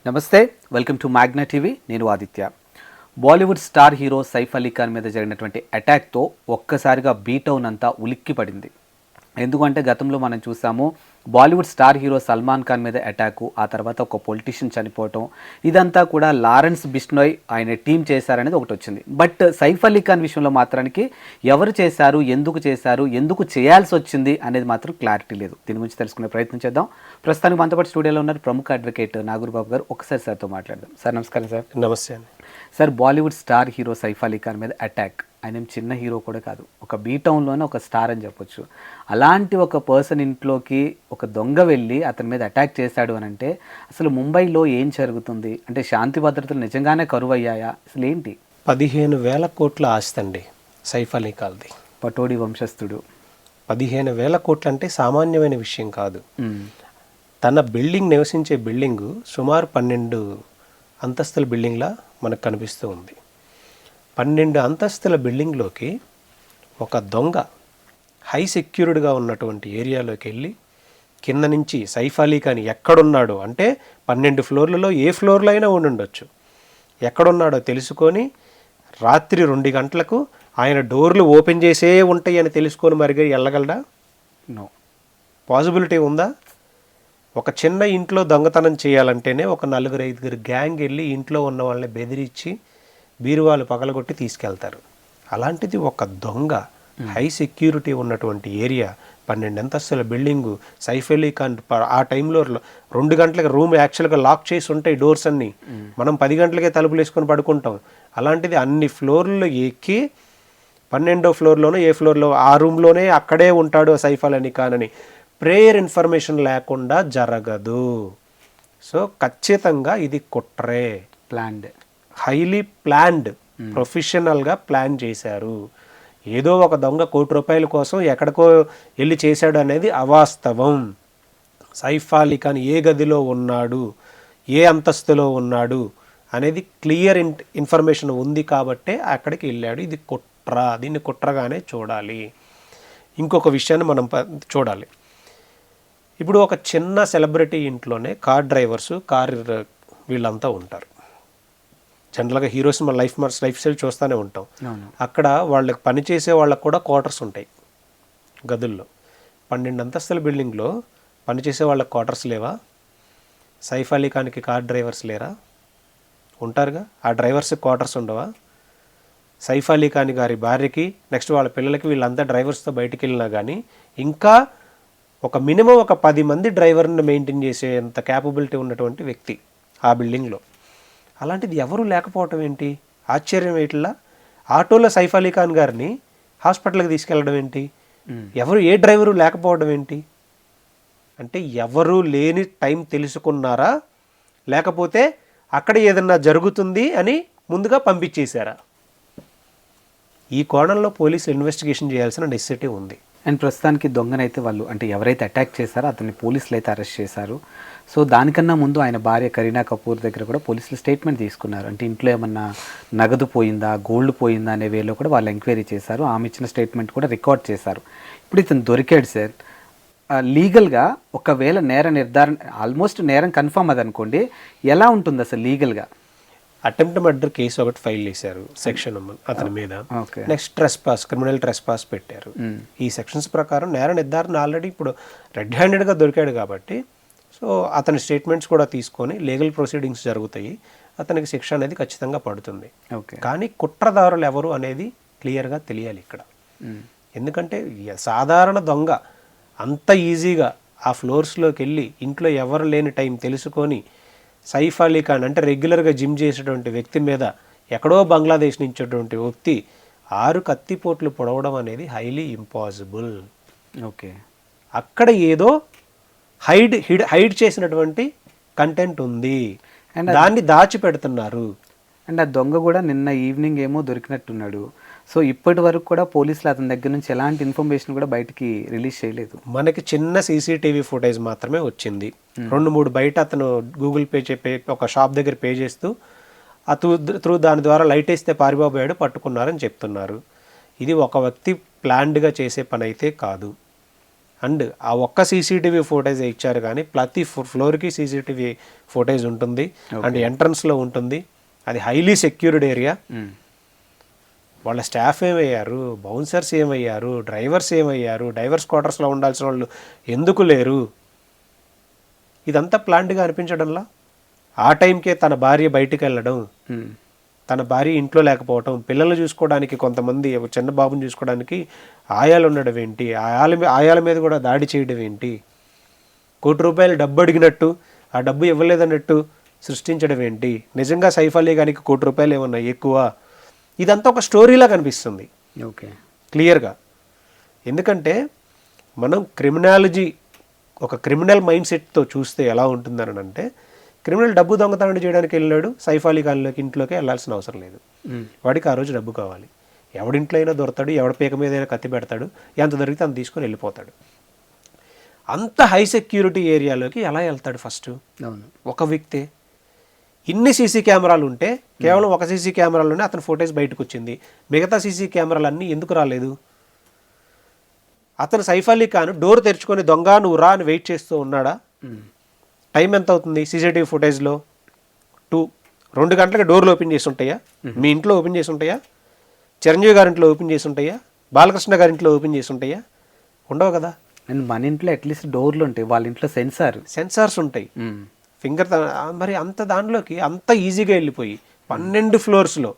నమస్తే, welcome to Magna TV. నేను Aditya. Bollywood star hero Saif Ali Khan మీద జరిగినటువంటి అటాక్తో ఒక్కసారిగా బీటౌన్ అంతా ఉలిక్కి పడింది. ఎందుకంటే గతంలో మనం చూసాము బాలీవుడ్ స్టార్ హీరో సల్మాన్ ఖాన్ మీద అటాకు, ఆ తర్వాత ఒక పొలిటీషియన్ చనిపోవటం, ఇదంతా కూడా లారెన్స్ బిష్నోయ్ ఆయన టీం చేశారనేది ఒకటి వచ్చింది. బట్ సైఫ్ అలీ ఖాన్ విషయంలో మాత్రానికి ఎవరు చేశారు, ఎందుకు చేయాల్సి వచ్చింది అనేది మాత్రం క్లారిటీ లేదు. దీని గురించి తెలుసుకునే ప్రయత్నం చేద్దాం. ప్రస్తుతానికి మనతో పాటు స్టూడియోలో ఉన్నారు ప్రముఖ అడ్వకేట్ నాగూర్ బాబు గారు. ఒకసారి సార్తో మాట్లాడదాం. సార్ నమస్కారం. సార్ నమస్తే అండి. Sir, Bollywood star hero Saif Ali Khan మీద అటాక్, ఆయన చిన్న హీరో కూడా కాదు, ఒక బీటౌన్లోనే ఒక స్టార్ అని చెప్పొచ్చు. అలాంటి ఒక పర్సన్ ఇంట్లోకి ఒక దొంగ వెళ్ళి అతని మీద అటాక్ చేశాడు అని అంటే అసలు ముంబైలో ఏం జరుగుతుంది? అంటే శాంతి భద్రతలు నిజంగానే కరువు అయ్యాయా? అసలు ఏంటి? 15,000 కోట్ల ఆస్తి అండి సైఫ్ అలీ ఖాన్ది. పటోడి వంశస్థుడు. 15,000 కోట్లు అంటే సామాన్యమైన విషయం కాదు. తన బిల్డింగ్, నివసించే బిల్డింగు సుమారు 12 అంతస్తుల బిల్డింగ్లా మనకు కనిపిస్తూ ఉంది. 12 అంతస్తుల బిల్డింగ్లోకి ఒక దొంగ హై సెక్యూర్డ్గా ఉన్నటువంటి ఏరియాలోకి వెళ్ళి కింద నుంచి సైఫ్ అలీ ఖాన్ ఎక్కడున్నాడో, అంటే 12 ఫ్లోర్లలో ఏ ఫ్లోర్లో అయినా ఉండొచ్చు, ఎక్కడున్నాడో తెలుసుకొని రాత్రి 2 గంటలకు ఆయన డోర్లు ఓపెన్ చేసే ఉంటాయి అని తెలుసుకొని మరిగా వెళ్ళగలడా? నో పాసిబిలిటీ ఉందా? ఒక చిన్న ఇంట్లో దొంగతనం చేయాలంటేనే ఒక 4-5 గ్యాంగ్ వెళ్ళి ఇంట్లో ఉన్న వాళ్ళని బెదిరించి బీరువాలు పగలగొట్టి తీసుకెళ్తారు. అలాంటిది ఒక దొంగ హై సెక్యూరిటీ ఉన్నటువంటి ఏరియా, 12 అంతస్తుల బిల్డింగు, సైఫ్ అలీ ఖాన్ ఆ టైంలో 2 గంటలకు రూమ్ యాక్చువల్గా లాక్ చేసి ఉంటాయి డోర్స్ అన్నీ. మనం 10 గంటలకే తలుపులు వేసుకొని పడుకుంటాం. అలాంటిది అన్ని ఫ్లోర్లు ఎక్కి 12వ ఫ్లోర్లోనో ఏ ఫ్లోర్లో ఆ రూమ్లోనే అక్కడే ఉంటాడు సైఫ్ అలీ ఖాన్ అని ప్రేయర్ ఇన్ఫర్మేషన్ లేకుండా జరగదు. సో ఖచ్చితంగా ఇది కుట్రే, ప్లాన్డ్, హైలీ ప్లాన్డ్, ప్రొఫెషనల్గా ప్లాన్ చేశారు. ఏదో ఒక దొంగ ₹1,00,00,000 కోసం ఎక్కడికో వెళ్ళి చేశాడు అనేది అవాస్తవం. సైఫ్ అలీ ఖాన్ ఏ గదిలో ఉన్నాడు, ఏ అంతస్తులో ఉన్నాడు అనేది క్లియర్ ఇన్ఫర్మేషన్ ఉంది కాబట్టే అక్కడికి వెళ్ళాడు. ఇది కుట్ర, దీన్ని కుట్రగానే చూడాలి. ఇంకొక విషయాన్ని మనం చూడాలి. ఇప్పుడు ఒక చిన్న సెలబ్రిటీ ఇంట్లోనే కార్ డ్రైవర్స్, వీళ్ళంతా ఉంటారు. జనరల్గా హీరోస్ మన లైఫ్ స్టైల్ చూస్తూనే ఉంటాం. అక్కడ వాళ్ళకి పనిచేసే వాళ్ళకి కూడా క్వార్టర్స్ ఉంటాయి గదుల్లో. 12 అంతస్తుల బిల్డింగ్లో పనిచేసే వాళ్ళకి క్వార్టర్స్ లేవా? సైఫ్ అలీ ఖాన్కి కార్ డ్రైవర్స్ లేరా? ఉంటారుగా. ఆ డ్రైవర్స్కి క్వార్టర్స్ ఉండవా? సైఫ్ అలీ ఖాన్ గారి భార్యకి, నెక్స్ట్ వాళ్ళ పిల్లలకి, వీళ్ళంతా డ్రైవర్స్తో బయటికి వెళ్ళినా కానీ ఇంకా ఒక మినిమం ఒక 10 మంది డ్రైవర్ని మెయింటైన్ చేసేంత క్యాపబిలిటీ ఉన్నటువంటి వ్యక్తి ఆ బిల్డింగ్లో. అలాంటిది ఎవరు లేకపోవటం ఏంటి? ఆశ్చర్యం ఏంటిలా? ఆటోలో సైఫ్ అలీ ఖాన్ గారిని హాస్పిటల్కి తీసుకెళ్ళడం ఏంటి? ఏ డ్రైవరు లేకపోవడం ఏంటి? అంటే ఎవరు లేని టైం తెలుసుకున్నారా, లేకపోతే అక్కడ ఏదన్నా జరుగుతుంది అని ముందుగా పంపించేశారా? ఈ కోణంలో పోలీసులు ఇన్వెస్టిగేషన్ చేయాల్సిన నెసెసిటీ ఉంది. అండ్ ప్రస్తుతానికి దొంగనైతే వాళ్ళు, అంటే ఎవరైతే అటాక్ చేశారో అతన్ని పోలీసులు అయితే అరెస్ట్ చేశారు. సో దానికన్నా ముందు ఆయన భార్య కరీనా కపూర్ దగ్గర కూడా పోలీసులు స్టేట్మెంట్ తీసుకున్నారు. అంటే ఇంట్లో ఏమన్నా నగదు పోయిందా, గోల్డ్ పోయిందా అనే వేలో కూడా వాళ్ళు ఎంక్వైరీ చేశారు. ఆమె ఇచ్చిన స్టేట్మెంట్ కూడా రికార్డ్ చేశారు. ఇప్పుడు ఇతను దొరికాడు సార్. లీగల్గా ఒకవేళ ఆల్మోస్ట్ నేరం కన్ఫర్మ్ అదనుకోండి, ఎలా ఉంటుంది అసలు లీగల్గా? అటెంప్ట్ మర్డర్ కేసు ఒకటి ఫైల్ చేశారు సెక్షన్ అతని మీద. నెక్స్ట్ క్రిమినల్ ట్రెస్పాస్ పెట్టారు. ఈ సెక్షన్స్ ప్రకారం నేర నిర్ధారణ ఆల్రెడీ ఇప్పుడు రెడ్ హ్యాండెడ్గా దొరికాడు కాబట్టి సో అతని స్టేట్మెంట్స్ కూడా తీసుకొని లీగల్ ప్రొసీడింగ్స్ జరుగుతాయి. అతనికి శిక్ష అనేది ఖచ్చితంగా పడుతుంది. కానీ కుట్రదారులు ఎవరు అనేది క్లియర్గా తెలియాలి ఇక్కడ. ఎందుకంటే సాధారణ దొంగ అంత ఈజీగా ఆ ఫ్లోర్స్లోకి వెళ్ళి ఇంట్లో ఎవరు లేని టైం తెలుసుకొని సైఫ్ అలీ ఖాన్ అంటే రెగ్యులర్గా జిమ్ చేసేటువంటి వ్యక్తి మీద ఎక్కడో బంగ్లాదేశ్ నుంచేటువంటి వ్యక్తి 6 కత్తిపోట్లు పొడవడం అనేది హైలీ ఇంపాసిబుల్. ఓకే, అక్కడ ఏదో హైడ్ చేసినటువంటి కంటెంట్ ఉంది, దాన్ని దాచిపెడుతున్నారు. అండ్ ఆ దొంగ కూడా నిన్న ఈవినింగ్ ఏమో దొరికినట్టున్నాడు. సో ఇప్పటి వరకు కూడా పోలీసులు అతని దగ్గర నుంచి ఎలాంటి ఇన్ఫర్మేషన్ కూడా బయటికి రిలీజ్ చేయలేదు. మనకి చిన్న సీసీటీవీ ఫుటేజ్ మాత్రమే వచ్చింది. 2-3 బయట అతను గూగుల్ పే ఒక షాప్ దగ్గర పే చేస్తూ దాని ద్వారా లైట్ వేస్తే పారిబాబోయాడు, పట్టుకున్నారని చెప్తున్నారు. ఇది ఒక వ్యక్తి ప్లాన్డ్గా చేసే పని అయితే కాదు. అండ్ ఆ ఒక్క సీసీటీవీ ఫోటేజ్ ఇచ్చారు కానీ ప్రతి ఫ్లోర్కి సీసీటీవీ ఫోటేజ్ ఉంటుంది అండ్ ఎంట్రన్స్లో ఉంటుంది. అది హైలీ సెక్యూర్డ్ ఏరియా. వాళ్ళ స్టాఫ్ ఏమయ్యారు, బౌన్సర్స్ ఏమయ్యారు, డ్రైవర్స్ ఏమయ్యారు, డ్రైవర్స్ క్వార్టర్స్లో ఉండాల్సిన వాళ్ళు ఎందుకు లేరు? ఇదంతా ప్లాన్డ్గా అనిపించడంలా. ఆ టైంకే తన భార్య బయటికి వెళ్ళడం, తన భార్య ఇంట్లో లేకపోవటం, పిల్లలు చూసుకోవడానికి కొంతమంది చిన్న బాబుని చూసుకోవడానికి ఆయాలు ఉండడం ఏంటి, ఆయాల మీద కూడా దాడి చేయడం ఏంటి, ₹1 కోటి డబ్బు అడిగినట్టు ఆ డబ్బు ఇవ్వలేదన్నట్టు సృష్టించడం ఏంటి, నిజంగా సైఫ్ అలీ ఖాన్కి ₹1 కోటి ఏమన్నా ఎక్కువ? ఇదంతా ఒక స్టోరీలా కనిపిస్తుంది ఓకే క్లియర్గా. ఎందుకంటే మనం క్రిమినాలజీ ఒక క్రిమినల్ మైండ్ సెట్తో చూస్తే ఎలా ఉంటుందని అంటే, క్రిమినల్ డబ్బు దొంగతనం చేయడానికి వెళ్ళాడు, సైఫ్ అలీ ఖాన్లోకి ఇంట్లోకి వెళ్ళాల్సిన అవసరం లేదు. వాడికి ఆ రోజు డబ్బు కావాలి, ఎవడింట్లో అయినా దొరుకుతాడు, ఎవడి పీక మీద అయినా కత్తి పెడతాడు, ఎంత దొరికితే అంత తీసుకొని వెళ్ళిపోతాడు. అంత హై సెక్యూరిటీ ఏరియాలోకి ఎలా వెళ్తాడు ఫస్ట్? ఒక వ్యక్తే. ఇన్ని సీసీ కెమెరాలు ఉంటే కేవలం ఒక సీసీ కెమెరాలోనే అతని ఫోటోస్ బయటకు వచ్చింది, మిగతా సీసీ కెమెరాలన్నీ ఎందుకు రాలేదు? అతను సైఫ్ అలీ ఖాన్ డోర్ తెరుచుకొని దొంగ నువ్వు రా అని వెయిట్ చేస్తూ ఉన్నాడా? టైం ఎంత అవుతుంది సీసీటీవీ ఫుటేజ్లో? 2 గంటలకి డోర్లు ఓపెన్ చేసి ఉంటాయా? మీ ఇంట్లో ఓపెన్ చేసి ఉంటాయా? చిరంజీవి గారింట్లో ఓపెన్ చేసి ఉంటాయా? బాలకృష్ణ గారింట్లో ఓపెన్ చేసి ఉంటాయా? ఉండవు కదా. అండ్ మన ఇంట్లో అట్లీస్ట్ డోర్లు ఉంటాయి, వాళ్ళ ఇంట్లో సెన్సార్స్ ఉంటాయి, ఫింగర్. మరి అంత దానిలోకి అంత ఈజీగా వెళ్ళిపోయి 12 ఫ్లోర్స్లో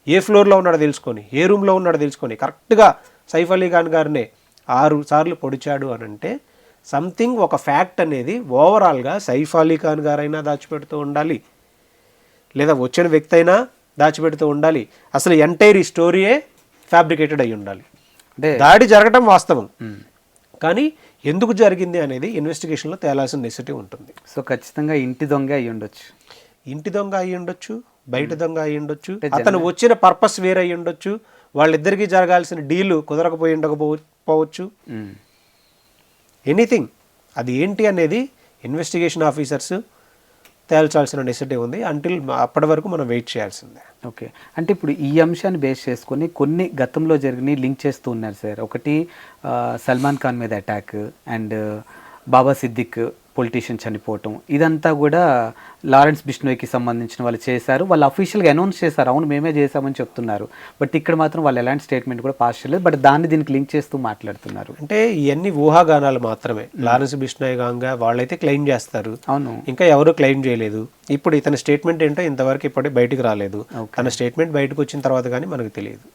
ఏ ఫ్లోర్లో ఉన్నాడో తెలుసుకొని, ఏ రూమ్లో ఉన్నాడో తెలుసుకొని కరెక్ట్గా సైఫ్ అలీ ఖాన్ గారినే 6 సార్లు పొడిచాడు అని అంటే సంథింగ్ ఒక ఫ్యాక్ట్ అనేది ఓవరాల్గా సైఫ్ అలీ ఖాన్ గారైనా దాచిపెడుతూ ఉండాలి, లేదా వచ్చిన వ్యక్తి అయినా దాచిపెడుతూ ఉండాలి. అసలు ఎంటైర్ ఈ స్టోరీయే ఫ్యాబ్రికేటెడ్ అయి ఉండాలి. దాడి జరగడం వాస్తవం, కానీ ఎందుకు జరిగింది అనేది ఇన్వెస్టిగేషన్లో తేలాల్సిన నెసిటీ ఉంటుంది. సో ఖచ్చితంగా ఇంటి దొంగ అయ్యి ఉండొచ్చు, ఇంటి దొంగ అయ్యి ఉండొచ్చు, బయట దొంగ అయ్యి ఉండొచ్చు, అతను వచ్చిన పర్పస్ వేరే అయ్యి ఉండొచ్చు, వాళ్ళిద్దరికీ జరగాల్సిన డీలు కుదరకపోయి ఉండకపోవచ్చు, ఎనీథింగ్. అది ఏంటి అనేది ఇన్వెస్టిగేషన్ ఆఫీసర్స్ తేల్చాల్సిన నెసిటీ ఉంది. అంటిల్ అప్పటి వరకు మనం వెయిట్ చేయాల్సిందే. ఓకే, అంటే ఇప్పుడు ఈ అంశాన్ని బేస్ చేసుకొని కొన్ని గతంలో జరిగిన లింక్ చేస్తూ ఉన్నారు సార్. ఒకటి సల్మాన్ ఖాన్ మీద attack and Baba Siddique politician చనిపోవటం, ఇదంతా కూడా లారెన్స్ బిష్నోయ్కి సంబంధించిన వాళ్ళు చేశారు. వాళ్ళు అఫీషియల్గా అనౌన్స్ చేశారు, అవును మేమే చేశామని చెప్తున్నారు. బట్ ఇక్కడ మాత్రం వాళ్ళు ఎలాంటి స్టేట్మెంట్ కూడా పాస్ చేయలేదు. బట్ దాన్ని దీనికి లింక్ చేస్తూ మాట్లాడుతున్నారు. అంటే ఇవన్నీ ఊహాగానాలు మాత్రమే. లారెన్స్ బిష్నోయ్ గాంగా వాళ్ళైతే క్లెయిమ్ చేస్తారు, అవును, ఇంకా ఎవరు క్లెయిమ్ చేయలేదు. ఇప్పుడు ఇతని స్టేట్మెంట్ ఏంటో ఇంతవరకు ఇప్పటికి బయటకు రాలేదు. తన స్టేట్మెంట్ బయటకు వచ్చిన తర్వాత కానీ మనకు తెలియదు.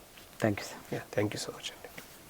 Thank you sir. Thank you so much.